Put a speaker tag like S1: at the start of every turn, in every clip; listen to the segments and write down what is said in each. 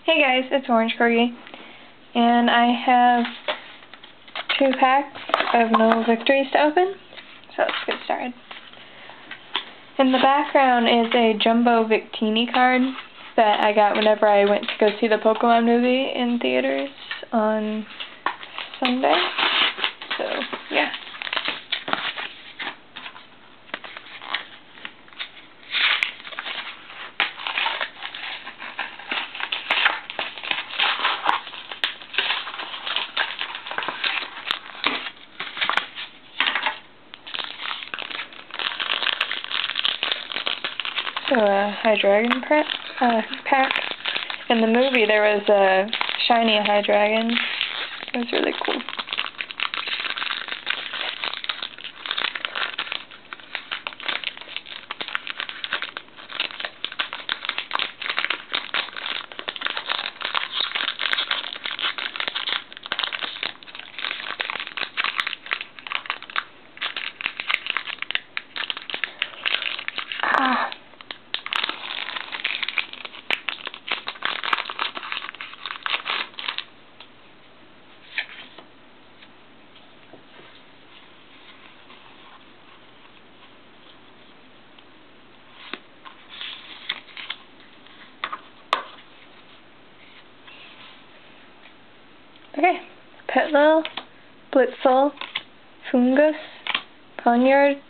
S1: Hey guys, it's Orange Corgi, and I have 2 packs of Noble Victories to open, so let's get started. In the background is a Jumbo Victini card that I got whenever I went to go see the Pokemon movie in theaters on Sunday, so yeah. So a Hydreigon pack. In the movie there was a shiny Hydreigon. It was really cool. Okay, Petilil, Blitzle, Foongus, Pawniard,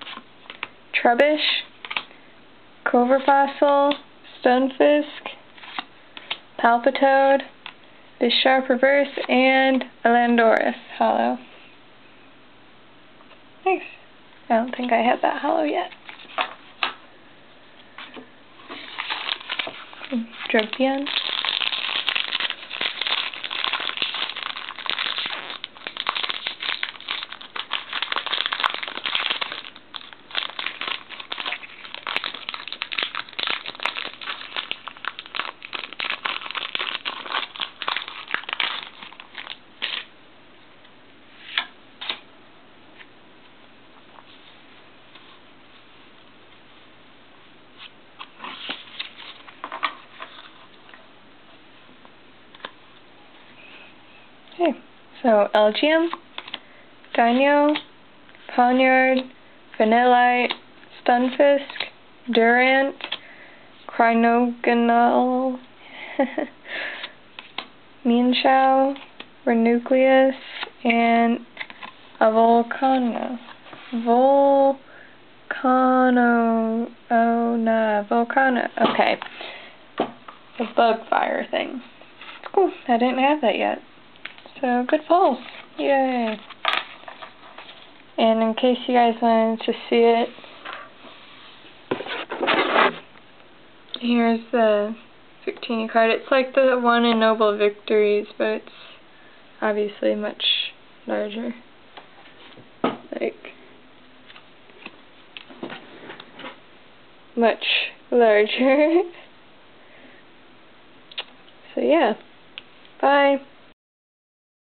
S1: Trubbish, Corvifossil, Stunfisk, Palpitoad, Bisharp Reverse, and Elandorus Holo. Nice. I don't think I have that holo yet. Drugpion. Okay, so Elgyem, Dino, Pawniard, Vanillite, Stunfisk, Durant, Cryogonal, Mienshao, Renucleus, and a Volcano. Volcano. Okay. The bug fire thing. Cool. I didn't have that yet. So, good pulls. Yay. And in case you guys wanted to see it, here's the Victini card. It's like the one in Noble Victories, but it's obviously much larger. Like, much larger. So yeah. Bye.